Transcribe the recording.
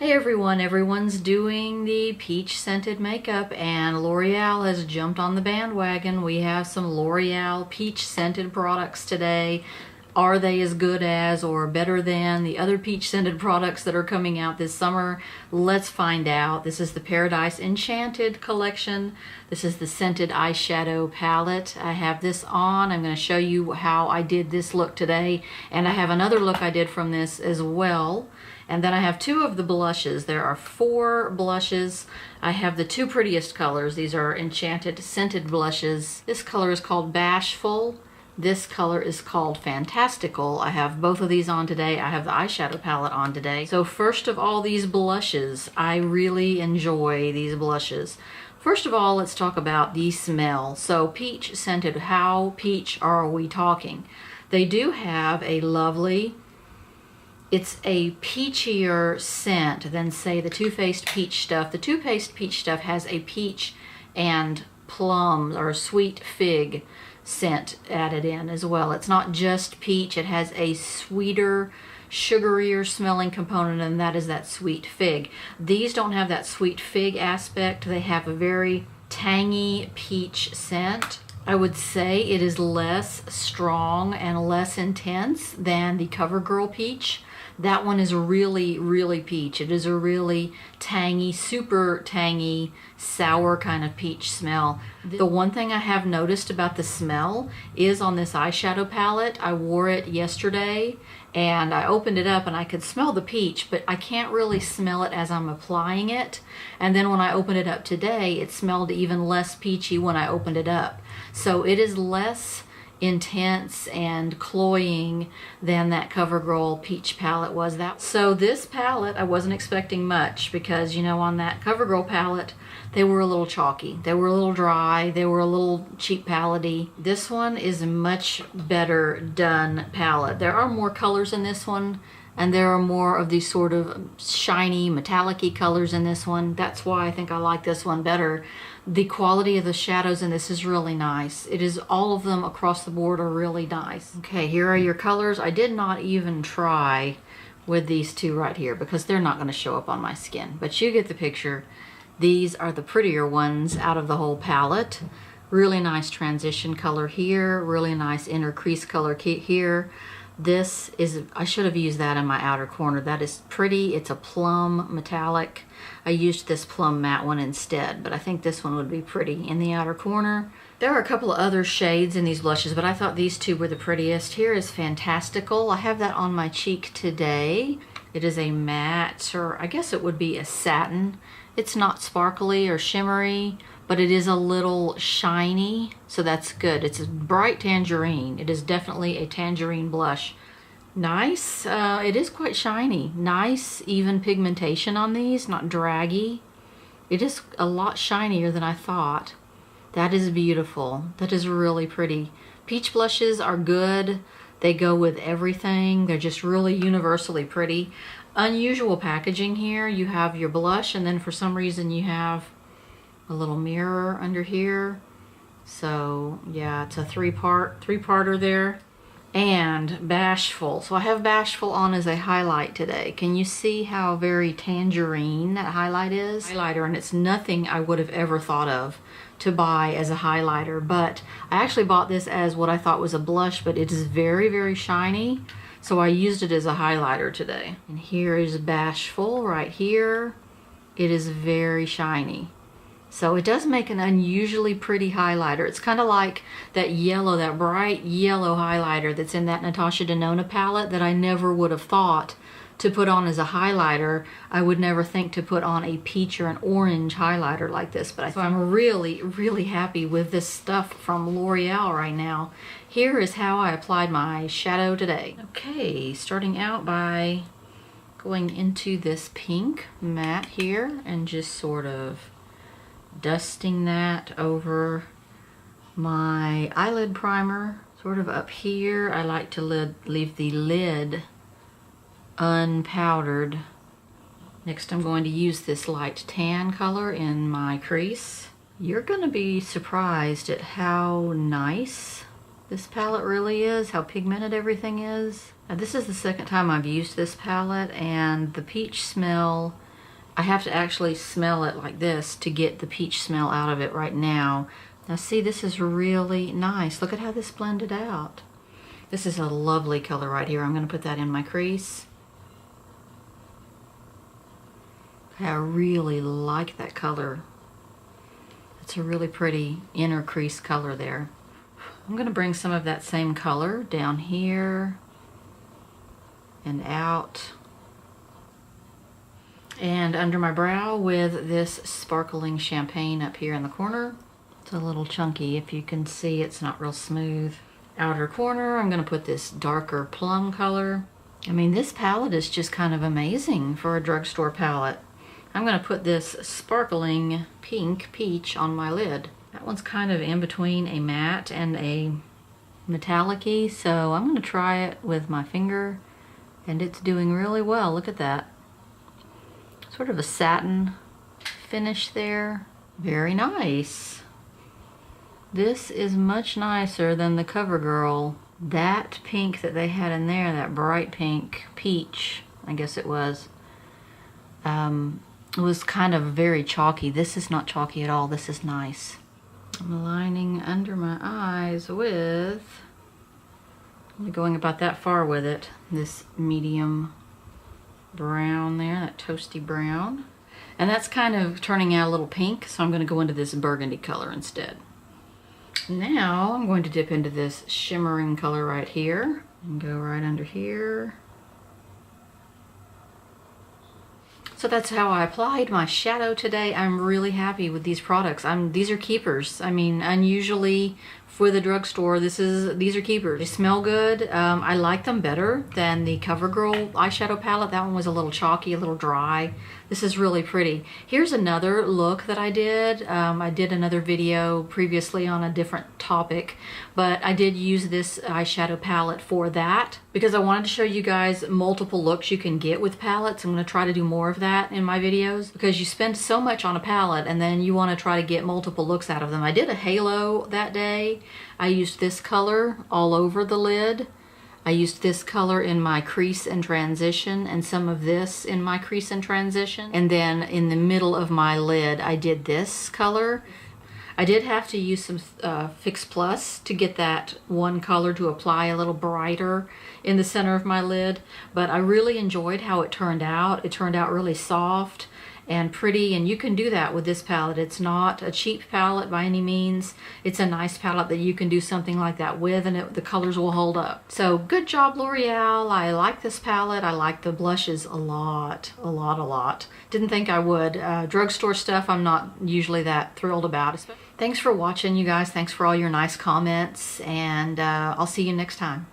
Hey everyone, everyone's doing the peach scented makeup and L'Oreal has jumped on the bandwagon. We have some L'Oreal peach scented products today. Are they as good as or better than the other peach scented products that are coming out this summer? Let's find out. This is the Paradise Enchanted collection. This is the scented eyeshadow palette. I have this on. I'm going to show you how I did this look today, and I have another look I did from this as well. And then I have two of the blushes. There are 4 blushes. I have the 2 prettiest colors. These are Enchanted scented blushes. This color is called Bashful. This color is called Fantastical. I have both of these on today. I have the eyeshadow palette on today. So first of all, these blushes. I really enjoy these blushes. First of all, let's talk about the smell. So peach scented, how peach are we talking? They do have a lovely, it's a peachier scent than, say, the Too Faced Peach Stuff. The Too Faced Peach Stuff has a peach and plum or sweet fig scent added in as well. It's not just peach, it has a sweeter, sugarier smelling component, and that is that sweet fig. These don't have that sweet fig aspect. They have a very tangy peach scent. I would say it is less strong and less intense than the CoverGirl Peach. That one is really, really peach. It is a really tangy, super tangy, sour kind of peach smell. The one thing I have noticed about the smell is on this eyeshadow palette. I wore it yesterday and I opened it up and I could smell the peach, but I can't really smell it as I'm applying it. And then when I opened it up today, it smelled even less peachy when I opened it up. So it is less intense and cloying than that CoverGirl Peach palette was. So this palette, I wasn't expecting much because, you know, on that CoverGirl palette, they were a little chalky. They were a little dry. They were a little cheap palette-y. This one is a much better done palette. There are more colors in this one, and there are more of these sort of shiny, metallic-y colors in this one. That's why I think I like this one better. The quality of the shadows in this is really nice. It is, all of them across the board are really nice. Okay, here are your colors. I did not even try with these 2 right here because they're not going to show up on my skin, but you get the picture. These are the prettier ones out of the whole palette. Really nice transition color here, really nice inner crease color here. This is, I should have used that in my outer corner. That is pretty. It's a plum metallic. I used this plum matte one instead, but I think this one would be pretty in the outer corner. There are a couple of other shades in these blushes, but I thought these 2 were the prettiest. Here is Fantastical. I have that on my cheek today. It is a matte, or I guess it would be a satin. It's not sparkly or shimmery, but it is a little shiny, so that's good. It's a bright tangerine. It is definitely a tangerine blush. Nice. It is quite shiny. Nice, even pigmentation on these, not draggy. It is a lot shinier than I thought. That is beautiful. That is really pretty. Peach blushes are good. They go with everything. They're just really universally pretty. Unusual packaging here. You have your blush, and then for some reason you have a little mirror under here. So yeah, it's a three-parter there. And Bashful. So I have Bashful on as a highlight today. Can you see how very tangerine that highlight is? Highlighter, and it's nothing I would have ever thought of to buy as a highlighter, but I actually bought this as what I thought was a blush, but it is very, very shiny. So I used it as a highlighter today. And here is Bashful right here. It is very shiny. So it does make an unusually pretty highlighter. It's kind of like that yellow, that bright yellow highlighter that's in that Natasha Denona palette that I never would have thought to put on as a highlighter. I would never think to put on a peach or an orange highlighter like this. So I'm really, really happy with this stuff from L'Oreal right now. Here is how I applied my shadow today. Okay, starting out by going into this pink matte here and just sort of dusting that over my eyelid primer, sort of up here. I like to leave the lid unpowdered. Next I'm going to use this light tan color in my crease. You're going to be surprised at how nice this palette really is, how pigmented everything is. Now, this is the second time I've used this palette, and the peach smell I have to actually smell it like this to get the peach smell out of it right now. Now see, this is really nice. Look at how this blended out. This is a lovely color right here. I'm going to put that in my crease. I really like that color. It's a really pretty inner crease color there. I'm going to bring some of that same color down here and out and under my brow with this sparkling champagne up here in the corner. It's a little chunky. If you can see, it's not real smooth. Outer corner, I'm going to put this darker plum color. I mean, this palette is just kind of amazing for a drugstore palette. I'm going to put this sparkling pink peach on my lid. That one's kind of in between a matte and a metallic-y, so I'm going to try it with my finger, and it's doing really well. Look at that. Sort of a satin finish there. Very nice. This is much nicer than the CoverGirl. That pink that they had in there, that bright pink peach, I guess it was kind of very chalky. This is not chalky at all. This is nice. I'm lining under my eyes with, I'm going about that far with it, this medium brown there, that toasty brown. And that's kind of turning out a little pink, so I'm going to go into this burgundy color instead. Now I'm going to dip into this shimmering color right here and go right under here. So that's how I applied my shadow today. I'm really happy with these products. These are keepers. I mean, unusually for the drugstore, these are keepers. They smell good. I like them better than the CoverGirl eyeshadow palette. That one was a little chalky, a little dry. This is really pretty. Here's another look that I did. I did another video previously on a different topic, but I did use this eyeshadow palette for that because I wanted to show you guys multiple looks you can get with palettes. I'm going to try to do more of that in my videos because you spend so much on a palette and then you want to try to get multiple looks out of them. I did a halo that day. I used this color all over the lid. I used this color in my crease and transition and some of this in my crease and transition. And then in the middle of my lid, I did this color. I did have to use some Fix Plus to get that one color to apply a little brighter in the center of my lid. But I really enjoyed how it turned out. It turned out really soft and pretty, and you can do that with this palette. It's not a cheap palette by any means. It's a nice palette that you can do something like that with, and the colors will hold up. So good job, L'Oreal. I like this palette. I like the blushes a lot. Didn't think I would. Drugstore stuff I'm not usually that thrilled about. Thanks for watching, you guys. Thanks for all your nice comments, and I'll see you next time.